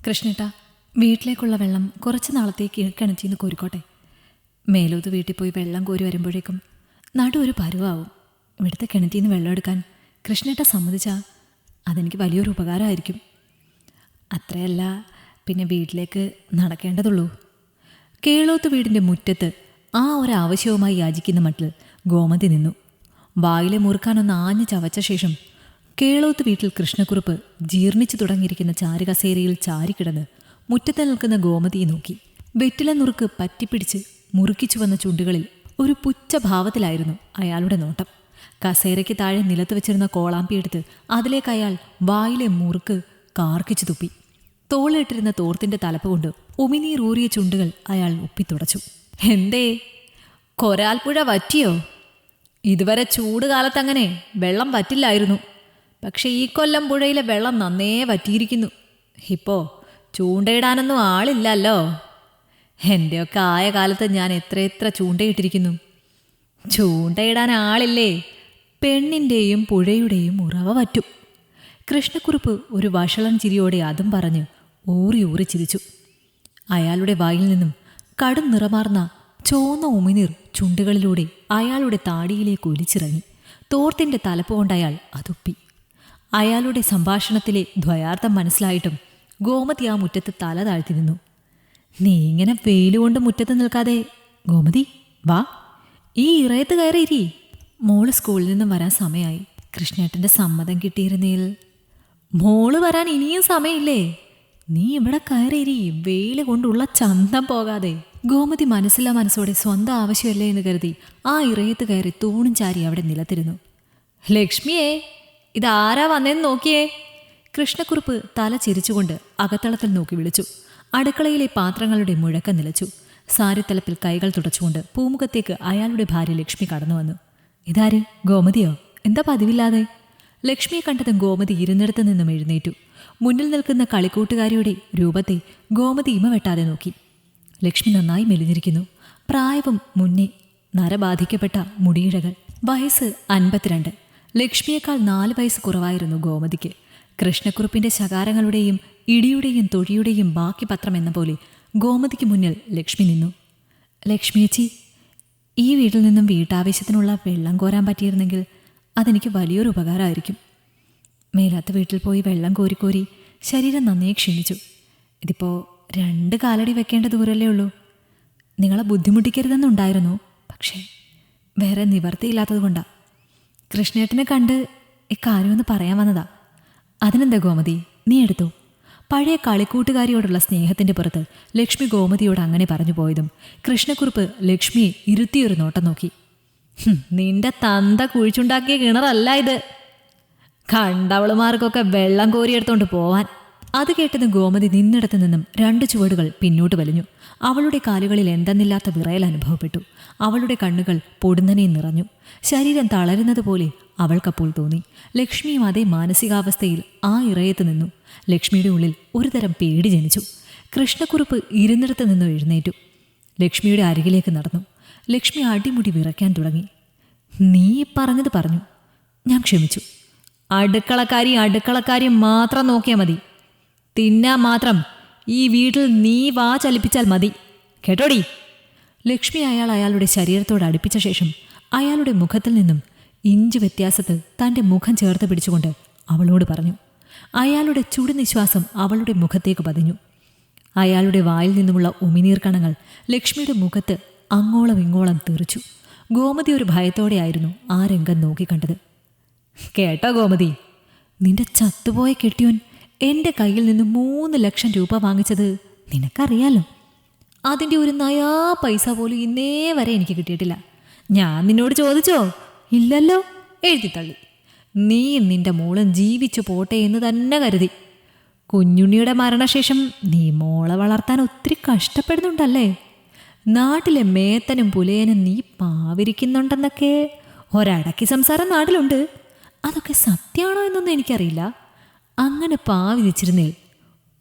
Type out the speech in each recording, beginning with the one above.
കൃഷ്ണേട്ടാ, വീട്ടിലേക്കുള്ള വെള്ളം കുറച്ച് നാളത്തേക്ക് കിണറ്റിന്ന് കോരിക്കോട്ടെ. മേലോത്ത് വീട്ടിൽ പോയി വെള്ളം കോരി വരുമ്പോഴേക്കും നടു ഒരു പരുവാവും. ഇവിടുത്തെ കിണറ്റിന്ന് വെള്ളം എടുക്കാൻ കൃഷ്ണേട്ട സമ്മതിച്ചാൽ അതെനിക്ക് വലിയൊരു ഉപകാരമായിരിക്കും. അത്രയല്ല, പിന്നെ വീട്ടിലേക്ക് നടക്കേണ്ടതുള്ളൂ. കേളോത്ത് വീടിൻ്റെ മുറ്റത്ത് ആ ഒരാവശ്യവുമായി യാചിക്കുന്ന മട്ടിൽ ഗോമതി നിന്നു. വായിലെ മുറുക്കാനൊന്ന് ആഞ്ഞു ചവച്ച ശേഷം കേളോത്ത് വീട്ടിൽ കൃഷ്ണക്കുറുപ്പ് ജീർണിച്ചു തുടങ്ങിയിരിക്കുന്ന ചാരുകസേരയിൽ ചാരിക്കിടന്ന് മുറ്റത്ത് നിൽക്കുന്ന ഗോമതിയെ നോക്കി. വെറ്റില നുറുക്ക് പറ്റിപ്പിടിച്ച് മുറുക്കിച്ചു വന്ന ചുണ്ടുകളിൽ ഒരു പുച്ഛഭാവത്തിലായിരുന്നു അയാളുടെ നോട്ടം. കസേരയ്ക്ക് താഴെ നിലത്ത് വെച്ചിരുന്ന കോളാമ്പിയെടുത്ത് അതിലേക്ക് അയാൾ വായിലെ മുറുക്ക് കാർക്കിച്ചു തുപ്പി. തോളിലിട്ടിരുന്ന തോർത്തിൻ്റെ തലപ്പ് കൊണ്ട് ഉമിനീറൂറിയ ചുണ്ടുകൾ അയാൾ ഉപ്പിത്തുടച്ചു. എന്തേ, കൊരാൽപ്പുഴ വറ്റിയോ? ഇതുവരെ ചൂട് കാലത്തങ്ങനെ വെള്ളം വറ്റില്ലായിരുന്നു. പക്ഷെ ഈ കൊല്ലം പുഴയിലെ വെള്ളം നന്നേ വറ്റിയിരിക്കുന്നു. ഇപ്പോൾ ചൂണ്ടയിടാനൊന്നും ആളില്ലല്ലോ. എൻ്റെയൊക്കെ ആയ കാലത്ത് ഞാൻ എത്ര ചൂണ്ടയിട്ടിരിക്കുന്നു. ചൂണ്ടയിടാൻ ആളില്ലേ, പെണ്ണിൻ്റെയും പുഴയുടെയും ഉറവ വറ്റും. കൃഷ്ണക്കുറുപ്പ് ഒരു വഷളൻ ചിരിയോടെ അതും പറഞ്ഞ് ഊറി ഊറി ചിരിച്ചു. അയാളുടെ വായിൽ നിന്നും കടും നിറമാർന്ന ചോന്ന ഉമിനീർ ചുണ്ടുകളിലൂടെ അയാളുടെ താടിയിലേക്ക് ഒലിച്ചിറങ്ങി. തോർത്തിൻ്റെ തലപ്പ് കൊണ്ട് അയാൾ അതുപ്പി. അയാളുടെ സംഭാഷണത്തിലെ ദ്വയാർത്ഥം മനസ്സിലായിട്ടും ഗോമതി ആ മുറ്റത്ത് തല താഴ്ത്തി നിന്നു. നീ ഇങ്ങനെ വെയിലുകൊണ്ട് മുറ്റത്ത് നിൽക്കാതെ ഗോമതി വാ, ഈ ഇറയത്ത് കയറിയിരി. മോള് സ്കൂളിൽ നിന്നും വരാൻ സമയമായി. കൃഷ്ണേട്ടൻ്റെ സമ്മതം കിട്ടിയിരുന്നേൽ. മോള് വരാൻ ഇനിയും സമയമില്ലേ? നീ ഇവിടെ കയറിയിരി, വെയിൽ കൊണ്ടുള്ള ചന്തം പോകാതെ. ഗോമതി മനസ്സില്ലാ മനസ്സോടെ സ്വന്തം ആവശ്യമല്ലേ എന്ന് കരുതി ആ ഇറയത്ത് കയറി തൂണും ചാരി അവിടെ നിലത്തിരുന്നു. ലക്ഷ്മിയേ, ഇതാരാ വന്നേന്ന് നോക്കിയേ. കൃഷ്ണക്കുറുപ്പ് തല ചിരിച്ചുകൊണ്ട് അകത്തളത്തിൽ നോക്കി വിളിച്ചു. അടുക്കളയിലെ പാത്രങ്ങളുടെ മുഴക്കം നിലച്ചു. സാരിത്തലപ്പിൽ കൈകൾ തുടച്ചുകൊണ്ട് പൂമുഖത്തേക്ക് അയാളുടെ ഭാര്യ ലക്ഷ്മി കടന്നു വന്നു. ഇതാര്, ഗോമതിയോ? എന്താ പതിവില്ലാതെ? ലക്ഷ്മിയെ കണ്ടതും ഗോമതി ഇരുന്നിടത്ത് നിന്നും എഴുന്നേറ്റു. മുന്നിൽ നിൽക്കുന്ന കളിക്കൂട്ടുകാരിയുടെ രൂപത്തെ ഗോമതി ഇമ വെട്ടാതെ നോക്കി. ലക്ഷ്മി നന്നായി മെലിഞ്ഞിരിക്കുന്നു. പ്രായവും മുന്നേ നരബാധിക്കപ്പെട്ട മുടിയിഴകൾ. വയസ്സ് 52. ലക്ഷ്മിയേക്കാൾ 4 വയസ്സ് കുറവായിരുന്നു ഗോമതിക്ക്. കൃഷ്ണക്കുറുപ്പിൻ്റെ ശകാരങ്ങളുടെയും ഇടിയുടെയും തൊഴിയുടെയും ബാക്കി പത്രം എന്ന പോലെ ഗോമതിക്ക് മുന്നിൽ ലക്ഷ്മി നിന്നു. ലക്ഷ്മിയേച്ചി, ഈ വീട്ടിൽ നിന്നും വീട്ടാവശ്യത്തിനുള്ള വെള്ളം കോരാൻ പറ്റിയിരുന്നെങ്കിൽ അതെനിക്ക് വലിയൊരു ഉപകാരമായിരിക്കും. മേലാത്ത വീട്ടിൽ പോയി വെള്ളം കോരി ശരീരം നന്നേ ക്ഷീണിച്ചു. ഇതിപ്പോൾ 2 കാലടി വെക്കേണ്ട ദൂരല്ലേ ഉള്ളൂ. നിങ്ങളെ ബുദ്ധിമുട്ടിക്കരുതെന്നുണ്ടായിരുന്നു. പക്ഷേ വേറെ നിവർത്തിയില്ലാത്തത് കൊണ്ടാണ്. കൃഷ്ണേട്ടനെ കണ്ട് ഇക്കാര്യമൊന്ന് പറയാൻ വന്നതാ. അതിനെന്താ ഗോമതി, നീ എടുത്തോ. പഴയ കളിക്കൂട്ടുകാരിയോടുള്ള സ്നേഹത്തിൻ്റെ പുറത്ത് ലക്ഷ്മി ഗോമതിയോട് അങ്ങനെ പറഞ്ഞു പോയതും കൃഷ്ണക്കുറുപ്പ് ലക്ഷ്മിയെ ഇരുത്തിയൊരു നോട്ടം നോക്കി. നിന്റെ തന്ത കുഴിച്ചുണ്ടാക്കിയ കിണറല്ല ഇത്, കണ്ടവളുമാർക്കൊക്കെ വെള്ളം കോരിയെടുത്തോണ്ട് പോവാൻ. അത് കേട്ടതും ഗോമതി നിന്നിടത്തു നിന്നും 2 ചുവടുകൾ പിന്നോട്ട് വലിഞ്ഞു. അവളുടെ കാലുകളിൽ എന്തെന്നില്ലാത്ത വിറയൽ അനുഭവപ്പെട്ടു. അവളുടെ കണ്ണുകൾ പൊടുന്നനെ നിറഞ്ഞു. ശരീരം തളരുന്നത് പോലെ അവൾക്കപ്പോൾ തോന്നി. ലക്ഷ്മിയും അതേ മാനസികാവസ്ഥയിൽ ആ ഇറയത്ത് നിന്നു. ലക്ഷ്മിയുടെ ഉള്ളിൽ ഒരുതരം പേടി ജനിച്ചു. കൃഷ്ണക്കുറുപ്പ് ഇരുന്നിടത്ത് നിന്നും എഴുന്നേറ്റു. ലക്ഷ്മിയുടെ അരികിലേക്ക് നടന്നു. ലക്ഷ്മി അടിമുടി വിറയ്ക്കാൻ തുടങ്ങി. നീ പറഞ്ഞത് പറഞ്ഞു, ഞാൻ ക്ഷമിച്ചു. അടുക്കളക്കാരി മാത്രം നോക്കിയാൽ മതി. തിന്നാൻ മാത്രം ഈ വീട്ടിൽ നീ വാ ചലിപ്പിച്ചാൽ മതി, കേട്ടോടി. ലക്ഷ്മി അയാളുടെ ശരീരത്തോട് അടുപ്പിച്ച ശേഷം അയാളുടെ മുഖത്തിൽ നിന്നും ഇഞ്ച് വ്യത്യാസത്തിൽ തൻ്റെ മുഖം ചേർത്ത് പിടിച്ചുകൊണ്ട് അവളോട് പറഞ്ഞു. അയാളുടെ ചുടുനിശ്വാസം അവളുടെ മുഖത്തേക്ക് പതിഞ്ഞു. അയാളുടെ വായിൽ നിന്നുമുള്ള ഉമിനീർ കണങ്ങൾ ലക്ഷ്മിയുടെ മുഖത്ത് അങ്ങോളം ഇങ്ങോളം തെറിച്ചു. ഗോമതി ഒരു ഭയത്തോടെയായിരുന്നു ആ രംഗം നോക്കിക്കണ്ടത്. കേട്ടോ ഗോമതി, നിന്റെ ചത്തുപോയ കെട്ടിയോൻ എൻ്റെ കയ്യിൽ നിന്ന് 3 ലക്ഷം രൂപ വാങ്ങിച്ചത് നിനക്കറിയാലോ. അതിൻ്റെ ഒരു നയാ പൈസ പോലും ഇന്നേ വരെ എനിക്ക് കിട്ടിയിട്ടില്ല. ഞാൻ നിന്നോട് ചോദിച്ചോ? ഇല്ലല്ലോ, എഴുതിത്തള്ളി. നീ നിന്റെ മോളും ജീവിച്ചു പോട്ടെ എന്ന് തന്നെ കരുതി. കുഞ്ഞുണ്ണിയുടെ മരണശേഷം നീ മോളെ വളർത്താൻ ഒത്തിരി കഷ്ടപ്പെടുന്നുണ്ടല്ലേ. നാട്ടിലെ മേത്തനും പുലയനും നീ പാവിരിക്കുന്നുണ്ടെന്നൊക്കെ ഒരടക്കി സംസാരം നാട്ടിലുണ്ട്. അതൊക്കെ സത്യമാണോ എന്നൊന്നും എനിക്കറിയില്ല. അങ്ങനെ പാവിരിച്ചിരുന്നേൽ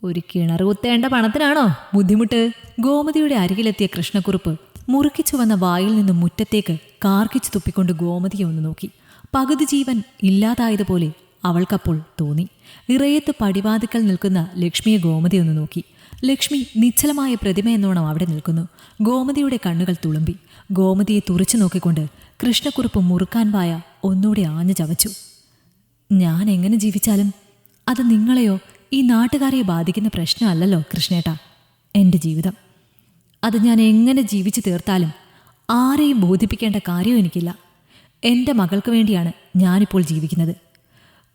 ഒരു കിണർ കുത്തേണ്ട പണത്തിനാണോ ബുദ്ധിമുട്ട്? ഗോമതിയുടെ അരികിലെത്തിയ കൃഷ്ണക്കുറുപ്പ് മുറുക്കിച്ചു വന്ന വായിൽ നിന്നും മുറ്റത്തേക്ക് കാർക്കിച്ചു തുപ്പിക്കൊണ്ട് ഗോമതിയെ ഒന്ന് നോക്കി. പകുതി ജീവൻ ഇല്ലാതായതുപോലെ അവൾക്കപ്പോൾ തോന്നി. ഇറയത്ത് പടിവാതിക്കൽ നിൽക്കുന്ന ലക്ഷ്മിയെ ഗോമതി ഒന്ന് നോക്കി. ലക്ഷ്മി നിശ്ചലമായ പ്രതിമ എന്നോണം അവിടെ നിൽക്കുന്നു. ഗോമതിയുടെ കണ്ണുകൾ തുളുമ്പി. ഗോമതിയെ തുറച്ചു നോക്കിക്കൊണ്ട് കൃഷ്ണക്കുറുപ്പ് മുറുക്കാൻ വായ ഒന്നുകൂടെ ആഞ്ഞു ചവച്ചു. ഞാൻ എങ്ങനെ ജീവിച്ചാലും അത് നിങ്ങളെയോ ഈ നാട്ടുകാരെയോ ബാധിക്കുന്ന പ്രശ്നമല്ലല്ലോ കൃഷ്ണേട്ടാ. എൻ്റെ ജീവിതം അത് ഞാൻ എങ്ങനെ ജീവിച്ചു തീർത്താലും ആരെയും ബോധിപ്പിക്കേണ്ട കാര്യവും എനിക്കില്ല. എൻ്റെ മകൾക്ക് വേണ്ടിയാണ് ഞാനിപ്പോൾ ജീവിക്കുന്നത്.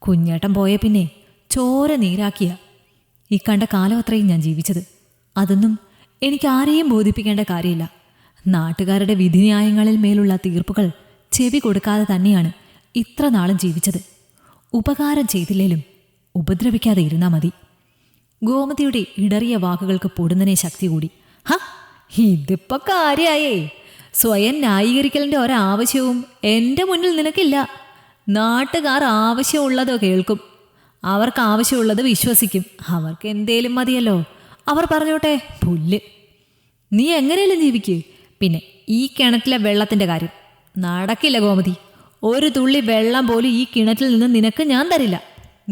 കുഞ്ഞേട്ടൻ പോയ പിന്നെ ചോര നീരാക്കിയ ഈ കണ്ട കാലം അത്രയും ഞാൻ ജീവിച്ചത്. അതൊന്നും എനിക്ക് ആരെയും ബോധിപ്പിക്കേണ്ട കാര്യമില്ല. നാട്ടുകാരുടെ വിധിന്യായങ്ങളിൽ മേലുള്ള തീർപ്പുകൾ ചെവി കൊടുക്കാതെ തന്നെയാണ് ഇത്ര നാളും ജീവിച്ചത്. ഉപകാരം ചെയ്തില്ലേലും ഉപദ്രവിക്കാതെ ഇരുന്നാൽ മതി. ഗോമതിയുടെ ഇടറിയ വാക്കുകൾക്ക് പൊടുന്നനെ ശക്തി കൂടി. ഇതിപ്പോ കാര്യായേ. സ്വയം ന്യായീകരിക്കലിൻ്റെ ഒരാവശ്യവും എൻ്റെ മുന്നിൽ നിനക്കില്ല. നാട്ടുകാർ ആവശ്യമുള്ളതോ കേൾക്കും, അവർക്ക് ആവശ്യമുള്ളത് വിശ്വസിക്കും. അവർക്ക് എന്തേലും മതിയല്ലോ, അവർ പറഞ്ഞോട്ടെ. പുല്ല്. നീ എങ്ങനെയല്ലേ ജീവിക്ക്. പിന്നെ ഈ കിണറ്റിലെ വെള്ളത്തിൻ്റെ കാര്യം നടക്കില്ല ഗോമതി. ഒരു തുള്ളി വെള്ളം പോലും ഈ കിണറ്റിൽ നിന്ന് നിനക്ക് ഞാൻ തരില്ല.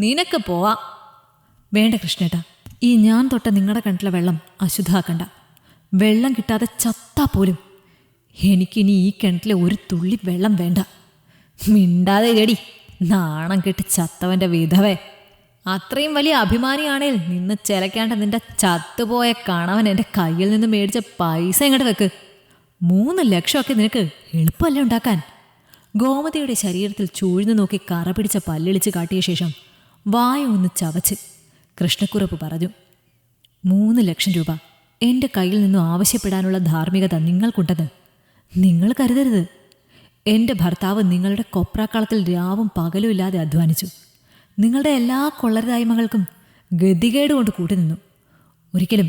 നിനക്ക് പോവാം. വേണ്ട കൃഷ്ണേട്ടാ, ഈ ഞാൻ തൊട്ട നിങ്ങളുടെ കിണറ്റിലെ വെള്ളം അശുദ്ധാക്കണ്ട. വെള്ളം കിട്ടാതെ ചത്താ പോലും എനിക്കിനി ഈ കിണറ്റിലെ ഒരു തുള്ളി വെള്ളം വേണ്ട. മിണ്ടാതെ ഇരടി, നാണം കെട്ട് ചത്തവൻ്റെ വിധവേ. അത്രയും വലിയ അഭിമാനിയാണേൽ നിന്ന് ചിലക്കാണ്ട് നിന്റെ ചത്തുപോയ കണവൻ എൻ്റെ കയ്യിൽ നിന്ന് മേടിച്ച പൈസ ഇങ്ങോട്ട് വെക്ക്. 3 ലക്ഷമൊക്കെ നിനക്ക് എളുപ്പമല്ലേ ഉണ്ടാക്കാൻ. ഗോമതിയുടെ ശരീരത്തിൽ ചൂഴ്ന്നു നോക്കി കറ പിടിച്ച പല്ലിളിച്ച് കാട്ടിയ ശേഷം വായ ഒന്ന് ചവച്ച് കൃഷ്ണക്കുറുപ്പ് പറഞ്ഞു. 3 ലക്ഷം രൂപ എൻ്റെ കയ്യിൽ നിന്നും ആവശ്യപ്പെടാനുള്ള ധാർമ്മികത നിങ്ങൾക്കുണ്ടെന്ന് നിങ്ങൾ കരുതരുത്. എൻ്റെ ഭർത്താവ് നിങ്ങളുടെ കൊപ്രാക്കളത്തിൽ രാവും പകലും ഇല്ലാതെ അധ്വാനിച്ചു. നിങ്ങളുടെ എല്ലാ കൊള്ളരുതായ്മകൾക്കും ഗതികേട് കൊണ്ട് കൂട്ടുനിന്നു. ഒരിക്കലും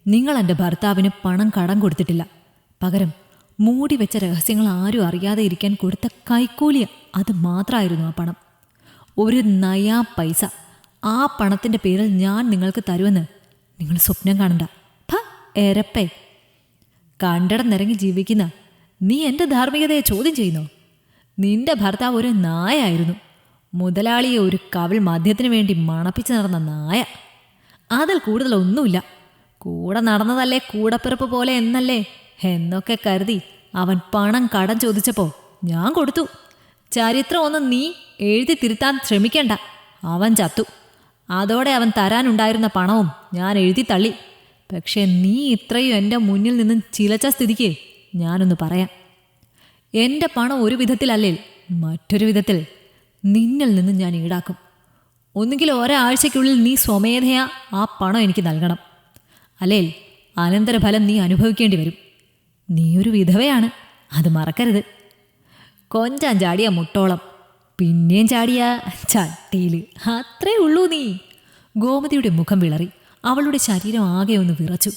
നിങ്ങൾ എൻ്റെ ഭർത്താവിന് പണം കടം കൊടുത്തിട്ടില്ല. പകരം മൂടി വെച്ച രഹസ്യങ്ങൾ ആരും അറിയാതെ ഇരിക്കാൻ കൊടുത്ത കൈക്കൂലിയ അത് മാത്രമായിരുന്നു ആ പണം. ഒരു നയാ പൈസ ആ പണത്തിൻ്റെ പേരിൽ ഞാൻ നിങ്ങൾക്ക് തരുമെന്ന് നിങ്ങൾ സ്വപ്നം കാണണ്ട. എരപ്പേ, കണ്ടിടം നിറങ്ങി ജീവിക്കുന്ന നീ എൻ്റെ ധാർമ്മികതയെ ചോദ്യം ചെയ്യുന്നോ? നിന്റെ ഭർത്താവ് ഒരു നായായിരുന്നു. മുതലാളിയെ ഒരു കവിൾ മദ്യത്തിന് വേണ്ടി മണപ്പിച്ച് നടന്ന നായ. അതിൽ കൂടുതലൊന്നുമില്ല. കൂടെ നടന്നതല്ലേ കൂടപ്പിറപ്പ് പോലെ എന്നല്ലേ എന്നൊക്കെ കരുതി അവൻ പണം കടം ചോദിച്ചപ്പോൾ ഞാൻ കൊടുത്തു. ചരിത്രം ഒന്നും നീ എഴുതി തിരുത്താൻ ശ്രമിക്കണ്ട. അവൻ ചത്തു. അതോടെ അവൻ തരാനുണ്ടായിരുന്ന പണവും ഞാൻ എഴുതി തള്ളി. പക്ഷെ നീ ഇത്രയും എൻ്റെ മുന്നിൽ നിന്നും ചിലച്ച സ്ഥിതിക്ക് ഞാനൊന്ന് പറയാം. എൻ്റെ പണം ഒരു വിധത്തിലല്ലേ മറ്റൊരു വിധത്തിൽ നിന്നിൽ നിന്ന് ഞാൻ ഈടാക്കും. ഒന്നുകിൽ ഒരാഴ്ചയ്ക്കുള്ളിൽ നീ സ്വമേധയാ ആ പണം എനിക്ക് നൽകണം. അല്ലേൽ അനന്തരഫലം നീ അനുഭവിക്കേണ്ടി വരും. നീ ഒരു വിധവയാണ്, അത് മറക്കരുത്. കൊഞ്ചാൻ ചാടിയ മുട്ടോളം, പിന്നെയും ചാടിയ ചട്ടിയിൽ. അത്രേ ഉള്ളൂ നീ. ഗോമതിയുടെ മുഖം വിളറി. അവളുടെ ശരീരം ആകെ ഒന്ന് വിറച്ചു.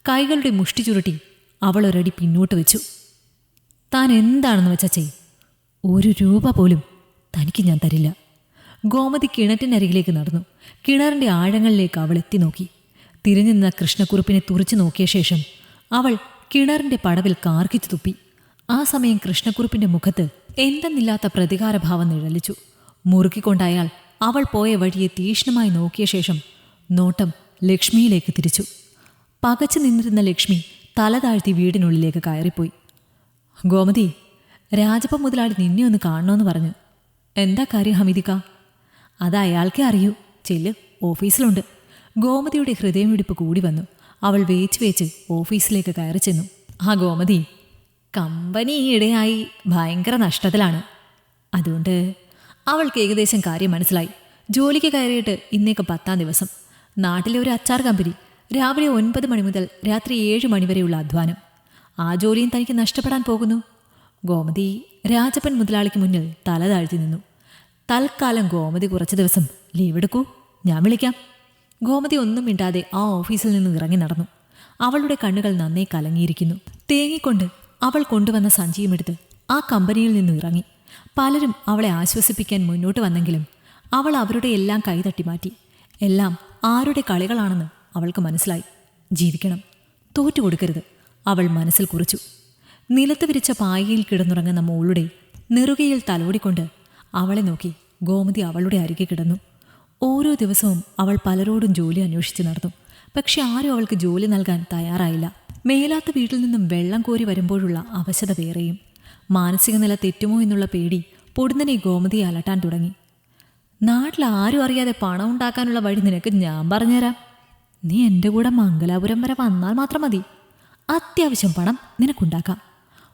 കൈകളുടെ മുഷ്ടി ചുരുട്ടി അവൾ ഒരടി പിന്നോട്ട് വെച്ചു. താൻ എന്താണെന്ന് വെച്ചാൽ ചെയ്യും. 1 രൂപ പോലും തനിക്ക് ഞാൻ തരില്ല. ഗോമതി കിണറ്റിനരികിലേക്ക് നടന്നു. കിണറിൻ്റെ ആഴങ്ങളിലേക്ക് അവൾ എത്തി നോക്കി. തിരിഞ്ഞു നിന്ന കൃഷ്ണക്കുറുപ്പിനെ തുറച്ചു നോക്കിയ ശേഷം അവൾ കിണറിൻ്റെ പടവിൽ കാർക്കിച്ചു തുപ്പി. ആ സമയം കൃഷ്ണക്കുറുപ്പിൻ്റെ മുഖത്ത് എന്തെന്നില്ലാത്ത പ്രതികാരഭാവം നിഴലിച്ചു. മുറുക്കിക്കൊണ്ട് അയാൾ അവൾ പോയ വഴിയെ തീക്ഷ്ണമായി നോക്കിയ ശേഷം നോട്ടം ലക്ഷ്മിയിലേക്ക് തിരിച്ചു. പകച്ചു നിന്നിരുന്ന ലക്ഷ്മി തല താഴ്ത്തി വീടിനുള്ളിലേക്ക് കയറിപ്പോയി. ഗോമതി, രാജപ്പ മുതലാളി നിന്നെ ഒന്ന് കാണണമെന്ന് പറഞ്ഞു. എന്താ കാര്യം ഹമീദിക്ക? അത് അയാൾക്കേ അറിയൂ. ചെല്ല്, ഓഫീസിലുണ്ട്. ഗോമതിയുടെ ഹൃദയമിടിപ്പ് കൂടി വന്നു. അവൾ വേച്ച് വേച്ച് ഓഫീസിലേക്ക് കയറി ചെന്നു. ആ ഗോമതി, കമ്പനി ഈയിടെയായി ഭയങ്കര നഷ്ടത്തിലാണ്. അതുകൊണ്ട് അവൾക്ക് ഏകദേശം കാര്യം മനസ്സിലായി. ജോലിക്ക് കയറിയിട്ട് ഇന്നേക്ക് 10ാം ദിവസം. നാട്ടിലെ ഒരു അച്ചാർ കമ്പനി. രാവിലെ 9 മണി മുതൽ രാത്രി 7 മണി വരെയുള്ള അധ്വാനം. ആ ജോലിയും തനിക്ക് നഷ്ടപ്പെടാൻ പോകുന്നു. ഗോമതി രാജപ്പൻ മുതലാളിക്ക് മുന്നിൽ തല താഴ്ത്തി നിന്നു. തൽക്കാലം ഗോമതി കുറച്ച് ദിവസം ലീവ് എടുക്കൂ, ഞാൻ വിളിക്കാം. ഗോമതി ഒന്നും മിണ്ടാതെ ആ ഓഫീസിൽ നിന്ന് ഇറങ്ങി നടന്നു. അവളുടെ കണ്ണുകൾ നന്നേ കലങ്ങിയിരിക്കുന്നു. തേങ്ങിക്കൊണ്ട് അവൾ കൊണ്ടുവന്ന സഞ്ചിയുമെടുത്ത് ആ കമ്പനിയിൽ നിന്നും ഇറങ്ങി. പലരും അവളെ ആശ്വസിപ്പിക്കാൻ മുന്നോട്ട് വന്നെങ്കിലും അവൾ അവരുടെ എല്ലാം കൈതട്ടി മാറ്റി. എല്ലാം ആരുടെ കളികളാണെന്ന് അവൾക്ക് മനസ്സിലായി. ജീവിക്കണം, തോറ്റുകൊടുക്കരുത്, അവൾ മനസ്സിൽ കുറിച്ചു. നിലത്ത് വിരിച്ച പായയിൽ കിടന്നുറങ്ങുന്ന മോളുടെ നെറുകയിൽ തലോടിക്കൊണ്ട് അവളെ നോക്കി ഗോമതി അവളുടെ അരികെ കിടന്നു. ഓരോ ദിവസവും അവൾ പലരോടും ജോലി അന്വേഷിച്ച് നടന്നു. പക്ഷെ ആരും അവൾക്ക് ജോലി നൽകാൻ തയ്യാറായില്ല. മേലാത്ത വീട്ടിൽ നിന്നും വെള്ളം കോരി വരുമ്പോഴുള്ള അവശത വേറെയും. മാനസിക നില തെറ്റുമോ എന്നുള്ള പേടി പൊടുന്നനെ ഗോമതിയെ അലട്ടാൻ തുടങ്ങി. നാട്ടിൽ ആരും അറിയാതെ പണം ഉണ്ടാക്കാനുള്ള വഴി നിനക്ക് ഞാൻ പറഞ്ഞുതരാം. നീ എൻ്റെ കൂടെ മംഗലാപുരം വരെ വന്നാൽ മാത്രം മതി. അത്യാവശ്യം പണം നിനക്കുണ്ടാക്കാം.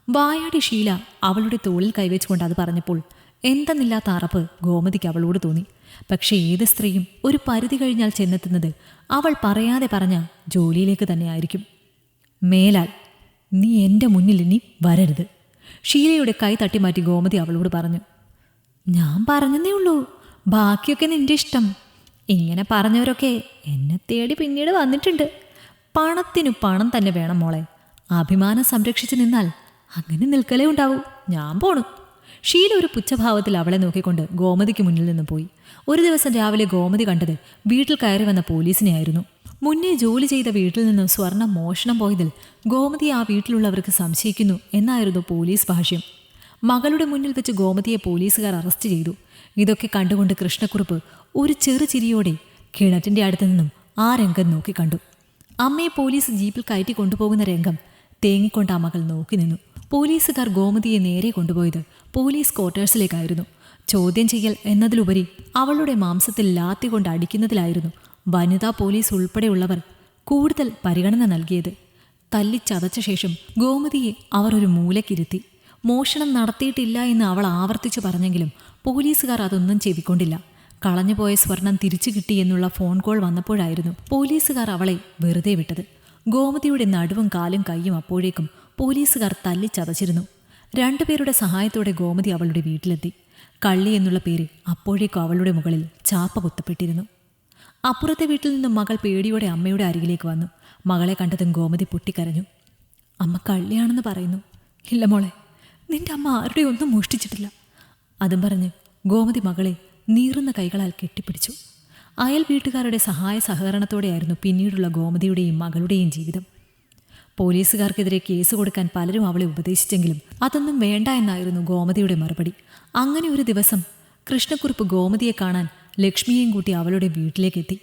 വായാടി ഷീല അവളുടെ തോളിൽ കൈവച്ചുകൊണ്ട് അത് പറഞ്ഞപ്പോൾ എന്തെന്നില്ലാത്ത അറപ്പ് ഗോമതിക്ക് അവളോട് തോന്നി. പക്ഷേ ഏത് സ്ത്രീയും ഒരു പരിധി കഴിഞ്ഞാൽ ചെന്നെത്തുന്നത് അവൾ പറയാതെ പറഞ്ഞ ജോലിയിലേക്ക് തന്നെയായിരിക്കും. മേലാൽ നീ എൻ്റെ മുന്നിൽ ഇനി വരരുത്. ഷീലയുടെ കൈ തട്ടിമാറ്റി ഗോമതി അവളോട് പറഞ്ഞു. ഞാൻ പറഞ്ഞതേ ഉള്ളൂ, ബാക്കിയൊക്കെ നിന്റെ ഇഷ്ടം. ഇങ്ങനെ പറഞ്ഞവരൊക്കെ എന്നെ തേടി പിന്നീട് വന്നിട്ടുണ്ട്. പണത്തിനു പണം തന്നെ വേണം മോളെ. അഭിമാനം സംരക്ഷിച്ച് നിന്നാൽ അങ്ങനെ നിൽക്കലേ ഉണ്ടാവൂ. ഞാൻ പോണു. ഷീല ഒരു പുച്ഛഭാവത്തിൽ അവളെ നോക്കിക്കൊണ്ട് ഗോമതിക്ക് മുന്നിൽ നിന്ന് പോയി. ഒരു ദിവസം രാവിലെ ഗോമതി കണ്ടത് വീട്ടിൽ കയറി വന്ന പോലീസിനെയായിരുന്നു. മുന്നേ ജോലി ചെയ്ത വീട്ടിൽ നിന്നും സ്വർണം മോഷണം പോയതിൽ ഗോമതി ആ വീട്ടിലുള്ളവർക്ക് സംശയിക്കുന്നു എന്നായിരുന്നു പോലീസ് ഭാഷ്യം. മകളുടെ മുന്നിൽ വെച്ച് ഗോമതിയെ പോലീസുകാർ അറസ്റ്റ് ചെയ്തു. ഇതൊക്കെ കണ്ടുകൊണ്ട് കൃഷ്ണക്കുറുപ്പ് ഒരു ചെറു ചിരിയോടെ കിണറ്റിൻ്റെ അടുത്ത് നിന്നും ആ രംഗം നോക്കിക്കണ്ടു. അമ്മയെ പോലീസ് ജീപ്പിൽ കയറ്റി കൊണ്ടുപോകുന്ന രംഗം തേങ്ങിക്കൊണ്ട് ആ മകൾ നോക്കി നിന്നു. പോലീസുകാർ ഗോമതിയെ നേരെ കൊണ്ടുപോയത് പോലീസ് ക്വാർട്ടേഴ്സിലേക്കായിരുന്നു. ചോദ്യം ചെയ്യൽ എന്നതിലുപരി അവളുടെ മാംസത്തിൽ ലാത്തി കൊണ്ട് അടിക്കുന്നതിലായിരുന്നു വനിതാ പോലീസ് ഉൾപ്പെടെയുള്ളവർ കൂടുതൽ പരിഗണന നൽകിയത്. തല്ലിച്ചതച്ച ശേഷം ഗോമതിയെ അവർ ഒരു മൂലക്കിരുത്തി. മോഷണം നടത്തിയിട്ടില്ല എന്ന് അവൾ ആവർത്തിച്ചു പറഞ്ഞെങ്കിലും പോലീസുകാർ അതൊന്നും ചെവിക്കൊണ്ടില്ല. കളഞ്ഞുപോയ സ്വർണം തിരിച്ചു കിട്ടി എന്നുള്ള ഫോൺ കോൾ വന്നപ്പോഴായിരുന്നു പോലീസുകാർ അവളെ വെറുതെ വിട്ടത്. ഗോമതിയുടെ നടുവും കാലും കൈയും അപ്പോഴേക്കും പോലീസുകാർ തല്ലിച്ചതച്ചിരുന്നു. രണ്ടുപേരുടെ സഹായത്തോടെ ഗോമതി അവളുടെ വീട്ടിലെത്തി. കള്ളി എന്നുള്ള പേര് അപ്പോഴേക്കും അവളുടെ മുകളിൽ ചാപ്പ കുത്തപ്പെട്ടിരുന്നു. അപ്പുറത്തെ വീട്ടിൽ നിന്നും മകൾ പേടിയോടെ അമ്മയുടെ അരികിലേക്ക് വന്നു. മകളെ കണ്ടതും ഗോമതി പൊട്ടിക്കരഞ്ഞു. അമ്മ കള്ളിയാണെന്ന് പറയുന്നു. ഇല്ല മോളെ, നിന്റെ അമ്മ ആരുടെ ഒന്നും മോഷ്ടിച്ചിട്ടില്ല. അതും പറഞ്ഞ് ഗോമതി മകളെ നീറുന്ന കൈകളാൽ കെട്ടിപ്പിടിച്ചു. അയൽ വീട്ടുകാരുടെ സഹായ സഹകരണത്തോടെയായിരുന്നു പിന്നീടുള്ള ഗോമതിയുടെയും മകളുടെയും ജീവിതം. പോലീസുകാർക്കെതിരെ കേസ് കൊടുക്കാൻ പലരും അവളെ ഉപദേശിച്ചെങ്കിലും അതൊന്നും വേണ്ട എന്നായിരുന്നു ഗോമതിയുടെ മറുപടി. അങ്ങനെ ഒരു ദിവസം കൃഷ്ണക്കുറുപ്പ് ഗോമതിയെ കാണാൻ ലക്ഷ്മിയെയും കൂട്ടി അവളുടെ വീട്ടിലേക്കെത്തി.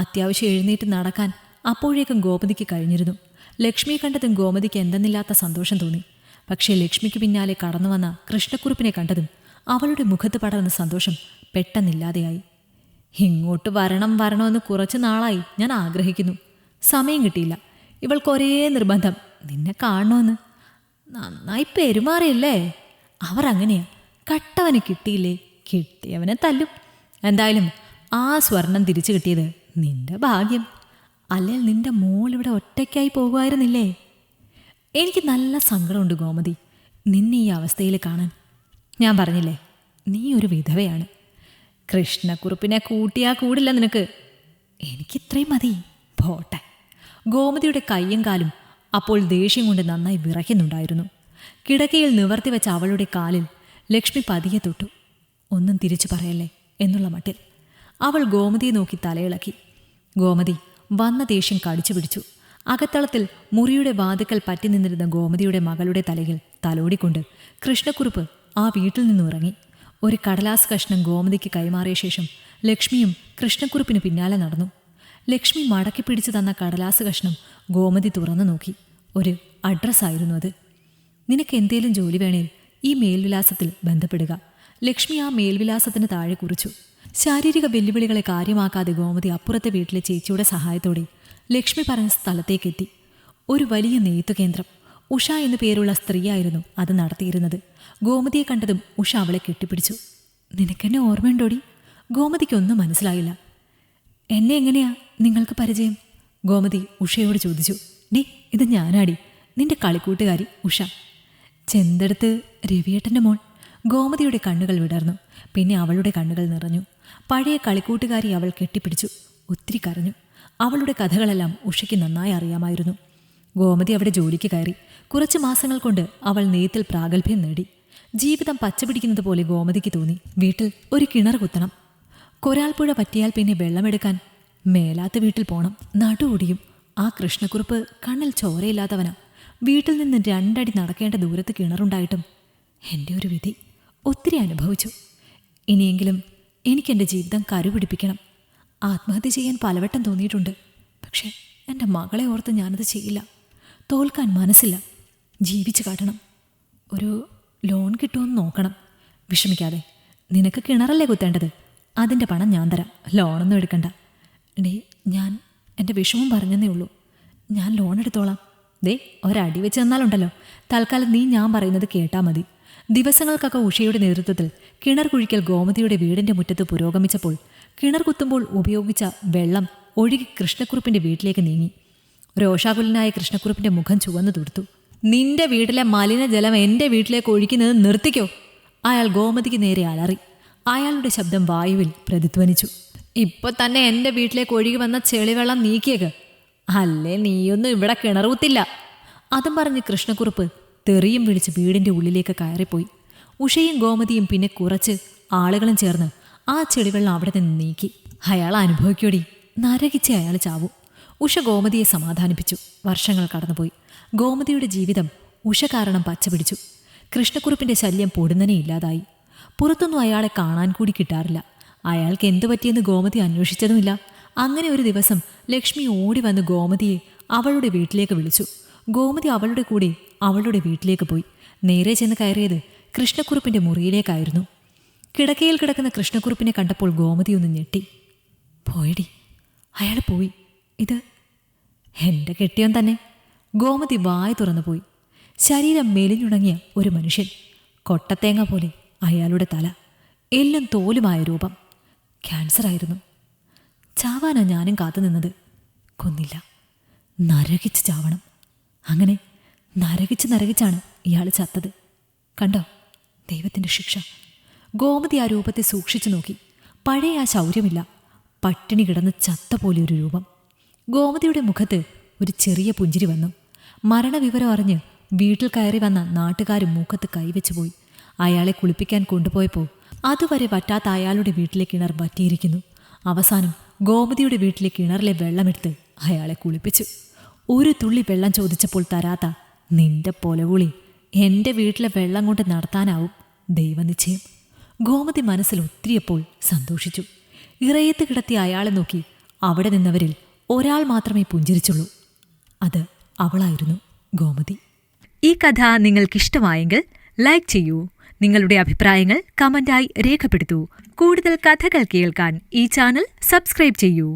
അത്യാവശ്യം എഴുന്നേറ്റ് നടക്കാൻ അപ്പോഴേക്കും ഗോമതിക്ക് കഴിഞ്ഞിരുന്നു. ലക്ഷ്മിയെ കണ്ടതും ഗോമതിക്ക് എന്തെന്നില്ലാത്ത സന്തോഷം തോന്നി. പക്ഷേ ലക്ഷ്മിക്ക് പിന്നാലെ കടന്നു വന്ന കൃഷ്ണക്കുറുപ്പിനെ കണ്ടതും അവളുടെ മുഖത്ത് പടർന്ന സന്തോഷം പെട്ടെന്നില്ലാതെയായി. ഇങ്ങോട്ട് വരണമെന്ന് കുറച്ചു നാളായി ഞാൻ ആഗ്രഹിക്കുന്നു. സമയം കിട്ടിയില്ല. ഇവൾക്കൊരേ നിർബന്ധം, നിന്നെ കാണണമെന്ന്. നന്നായി പെരുമാറിയല്ലേ? അവർ അങ്ങനെയാ. കട്ടവന് കിട്ടിയില്ലേ കിട്ടിയവനെ തല്ലും. എന്തായാലും ആ സ്വർണം തിരിച്ചു കിട്ടിയത് നിന്റെ ഭാഗ്യം. അല്ലെങ്കിൽ നിന്റെ മോൾ ഇവിടെ ഒറ്റയ്ക്കായി പോകുമായിരുന്നില്ലേ? എനിക്ക് നല്ല സങ്കടമുണ്ട് ഗോമതി, നിന്നെ ഈ അവസ്ഥയിൽ കാണാൻ. ഞാൻ പറഞ്ഞില്ലേ, നീ ഒരു വിധവയാണ്. കൃഷ്ണക്കുറുപ്പിനെ കൂട്ടിയാ കൂടില്ല നിനക്ക്. എനിക്കിത്രയും മതി, പോട്ടെ. ഗോമതിയുടെ കയ്യും കാലും അപ്പോൾ ദേഷ്യം കൊണ്ട് നന്നായി വിറയ്ക്കുന്നുണ്ടായിരുന്നു. കിടക്കയിൽ നിവർത്തി വെച്ച അവളുടെ കാലിൽ ലക്ഷ്മി പതിയെ തൊട്ടു. ഒന്നും തിരിച്ചു പറയല്ലേ എന്നുള്ള മട്ടിൽ. അവൾ ഗോമതിയെ നോക്കി തലയിളക്കി. ഗോമതി വന്ന ദേഷ്യം കടിച്ചു പിടിച്ചു. അകത്തളത്തിൽ മുറിയുടെ വാതിക്കൽ പറ്റി നിന്നിരുന്ന ഗോമതിയുടെ മകളുടെ തലയിൽ തലോടിക്കൊണ്ട് കൃഷ്ണക്കുറുപ്പ് ആ വീട്ടിൽ നിന്നും ഇറങ്ങി. ഒരു കടലാസ് കഷ്ണം ഗോമതിക്ക് കൈമാറിയ ശേഷം ലക്ഷ്മിയും കൃഷ്ണക്കുറുപ്പിന് പിന്നാലെ നടന്നു. ലക്ഷ്മി മടക്കി പിടിച്ചു തന്ന കടലാസ് കഷ്ണം ഗോമതി തുറന്നു നോക്കി. ഒരു അഡ്രസ്സായിരുന്നു അത്. നിനക്ക് എന്തേലും ജോലി വേണേൽ ഈ മേൽവിലാസത്തിൽ ബന്ധപ്പെടുക. ലക്ഷ്മി ആ മേൽവിലാസത്തിന് താഴെ കുറിച്ചു. ശാരീരിക വെല്ലുവിളികളെ കാര്യമാക്കാതെ ഗോമതി അപ്പുറത്തെ വീട്ടിലെ ചേച്ചിയുടെ സഹായത്തോടെ ലക്ഷ്മി പറഞ്ഞ സ്ഥലത്തേക്കെത്തി. ഒരു വലിയ നെയ്ത്തു കേന്ദ്രം. ഉഷ എന്നു പേരുള്ള സ്ത്രീയായിരുന്നു അത് നടത്തിയിരുന്നത്. ഗോമതിയെ കണ്ടതും ഉഷ അവളെ കെട്ടിപ്പിടിച്ചു. നിനക്കെന്നെ ഓർമ്മയുണ്ടോടി? ഗോമതിക്കൊന്നും മനസ്സിലായില്ല. എന്നെ എങ്ങനെയാ നിങ്ങൾക്ക് പരിചയം? ഗോമതി ഉഷയോട് ചോദിച്ചു. ഡി, ഇത് ഞാനാടി, നിന്റെ കളിക്കൂട്ടുകാരി ഉഷ. ചെന്തെടുത്ത് രവിയേട്ടൻ്റെ മോൾ. ഗോമതിയുടെ കണ്ണുകൾ വിടർന്നു. പിന്നെ അവളുടെ കണ്ണുകൾ നിറഞ്ഞു. പഴയ കളിക്കൂട്ടുകാരി അവൾ കെട്ടിപ്പിടിച്ചു. ഒത്തിരി കരഞ്ഞു. അവളുടെ കഥകളെല്ലാം ഉഷയ്ക്ക് നന്നായി അറിയാമായിരുന്നു. ഗോമതി അവിടെ ജോലിക്ക് കയറി. കുറച്ച് മാസങ്ങൾ കൊണ്ട് അവൾ നെയ്ത്തിൽ പ്രാഗൽഭ്യം നേടി. ജീവിതം പച്ചപിടിക്കുന്നത് പോലെ ഗോമതിക്ക് തോന്നി. വീട്ടിൽ ഒരു കിണർ കുത്തണം. കൊരാൽപ്പുഴ പറ്റിയാൽ പിന്നെ വെള്ളമെടുക്കാൻ മേലാത്ത വീട്ടിൽ പോണം. നടുവൊടിയും. ആ കൃഷ്ണക്കുറുപ്പ് കണ്ണിൽ ചോരയില്ലാത്തവനാ. വീട്ടിൽ നിന്ന് 2 അടി നടക്കേണ്ട ദൂരത്ത് കിണറുണ്ടായിട്ടും എൻ്റെ ഒരു വിധി. ഒത്തിരി അനുഭവിച്ചു. ഇനിയെങ്കിലും എനിക്കെൻ്റെ ജീവിതം കരുപിടിപ്പിക്കണം. ആത്മഹത്യ ചെയ്യാൻ പലവട്ടം തോന്നിയിട്ടുണ്ട്. പക്ഷേ എൻ്റെ മകളെ ഓർത്ത് ഞാനത് ചെയ്യില്ല. തോൽക്കാൻ മനസ്സില്ല. ജീവിച്ചു കാട്ടണം. ഒരു ലോൺ കിട്ടുമെന്ന് നോക്കണം. വിഷമിക്കാതെ. നിനക്ക് കിണറല്ലേ കുത്തേണ്ടത്? അതിൻ്റെ പണം ഞാൻ തരാം. ലോണൊന്നും എടുക്കണ്ട. ഞാൻ എൻ്റെ വിഷമം പറഞ്ഞതേ ഉള്ളൂ. ഞാൻ ലോൺ എടുത്തോളാം. ദേ, ഒരടി വെച്ച് തന്നാലുണ്ടല്ലോ. തൽക്കാലം നീ ഞാൻ പറയുന്നത് കേട്ടാൽ മതി. ദിവസങ്ങൾക്കൊക്കെ ഉഷയുടെ നേതൃത്വത്തിൽ കിണർ കുഴിക്കൽ ഗോമതിയുടെ വീടിൻ്റെ മുറ്റത്ത് പുരോഗമിച്ചപ്പോൾ കിണർ കുത്തുമ്പോൾ ഉപയോഗിച്ച വെള്ളം ഒഴുകി കൃഷ്ണക്കുറുപ്പിൻ്റെ വീട്ടിലേക്ക് നീങ്ങി. രോഷാകുലനായ കൃഷ്ണക്കുറുപ്പിൻ്റെ മുഖം ചുവന്നു തുടുത്തു. നിന്റെ വീട്ടിലെ മലിനജലം എൻ്റെ വീട്ടിലേക്ക് ഒഴിക്കുന്നത് നിർത്തിക്കോ! അയാൾ ഗോമതിക്ക് നേരെ അലറി. അയാളുടെ ശബ്ദം വായുവിൽ പ്രതിധ്വനിച്ചു. ഇപ്പോൾ തന്നെ എൻ്റെ വീട്ടിലേക്ക് ഒഴുകി വന്ന ചെളിവെള്ളം നീക്കിയേക്ക്, അല്ലേ നീയൊന്നും ഇവിടെ കിണർ കുത്തില്ല. അതും പറഞ്ഞ് കൃഷ്ണക്കുറുപ്പ് തെറിയും വിളിച്ച് വീടിൻ്റെ ഉള്ളിലേക്ക് കയറിപ്പോയി. ഉഷയും ഗോമതിയും പിന്നെ കുറച്ച് ആളുകളും ചേർന്ന് ആ ചെളിവെള്ളം അവിടെ നിന്ന് നീക്കി. അയാൾ അനുഭവിക്കോടി, നരകിച്ച് അയാൾ ചാവും. ഉഷ ഗോമതിയെ സമാധാനിപ്പിച്ചു. വർഷങ്ങൾ കടന്നുപോയി. ഗോമതിയുടെ ജീവിതം ഉഷ കാരണം പച്ചപിടിച്ചു. കൃഷ്ണക്കുറുപ്പിൻ്റെ ശല്യം പൊടുന്നനെ ഇല്ലാതായി. പുറത്തൊന്നും അയാളെ കാണാൻ കൂടി കിട്ടാറില്ല. അയാൾക്ക് എന്തു പറ്റിയെന്ന് ഗോമതി അന്വേഷിച്ചതുമില്ല. അങ്ങനെ ഒരു ദിവസം ലക്ഷ്മി ഓടി വന്ന് ഗോമതിയെ അവളുടെ വീട്ടിലേക്ക് വിളിച്ചു. ഗോമതി അവളുടെ കൂടെ അവളുടെ വീട്ടിലേക്ക് പോയി. നേരെ ചെന്ന് കയറിയത് കൃഷ്ണക്കുറുപ്പിൻ്റെ മുറിയിലേക്കായിരുന്നു. കിടക്കയിൽ കിടക്കുന്ന കൃഷ്ണക്കുറുപ്പിനെ കണ്ടപ്പോൾ ഗോമതി ഒന്ന് ഞെട്ടി. പോയടി, അയാൾ പോയി. ഇത് എൻ്റെ കെട്ടിയോൻ തന്നെ. ഗോമതി വായ തുറന്നു പോയി. ശരീരം മെലിഞ്ഞുണങ്ങിയ ഒരു മനുഷ്യൻ. കൊട്ടത്തേങ്ങ പോലെ അയാളുടെ തല, എല്ലാം തോലുമായ രൂപം. ക്യാൻസറായിരുന്നു. ചാവാനാ ഞാനും കാത്തുനിന്നത്. കൊന്നില്ല, നരകിച്ച് ചാവണം. അങ്ങനെ നരകിച്ചാണ് ഇയാൾ ചത്തത്. കണ്ടോ ദൈവത്തിൻ്റെ ശിക്ഷ. ഗോമതി ആ രൂപത്തെ സൂക്ഷിച്ചു നോക്കി. പഴയ ആ ശൗര്യമില്ല. പട്ടിണി കിടന്ന് ചത്ത പോലെ ഒരു രൂപം. ഗോമതിയുടെ മുഖത്ത് ഒരു ചെറിയ പുഞ്ചിരി വന്നു. മരണവിവരം അറിഞ്ഞ് വീട്ടിൽ കയറി വന്ന നാട്ടുകാരും മൂക്കത്ത് കൈവച്ചു പോയി. അയാളെ കുളിപ്പിക്കാൻ കൊണ്ടുപോയപ്പോൾ അതുവരെ വറ്റാത്ത അയാളുടെ വീട്ടിലെ കിണർ വറ്റിയിരിക്കുന്നു. അവസാനം ഗോമതിയുടെ വീട്ടിലെ കിണറിലെ വെള്ളമെടുത്ത് അയാളെ കുളിപ്പിച്ചു. ഒരു തുള്ളി വെള്ളം ചോദിച്ചപ്പോൾ തരാത്ത നിന്റെ പൊലവുളി എൻ്റെ വീട്ടിലെ വെള്ളം കൊണ്ട് നടത്താനാവും ദൈവനിശ്ചയം. ഗോമതി മനസ്സിൽ ഒത്തിരിയപ്പോൾ സന്തോഷിച്ചു. ഇറയത്ത് കിടത്തി അയാളെ നോക്കി അവിടെ നിന്നവരിൽ ഒരാൾ മാത്രമേ പുഞ്ചിരിച്ചുള്ളൂ. അത് അവളായിരുന്നു, ഗോമതി. ഈ കഥ നിങ്ങൾക്കിഷ്ടമായെങ്കിൽ ലൈക്ക് ചെയ്യൂ. നിങ്ങളുടെ അഭിപ്രായങ്ങൾ കമന്റായി രേഖപ്പെടുത്തൂ. കൂടുതൽ കഥകൾ കേൾക്കാൻ ഈ ചാനൽ സബ്സ്ക്രൈബ് ചെയ്യൂ.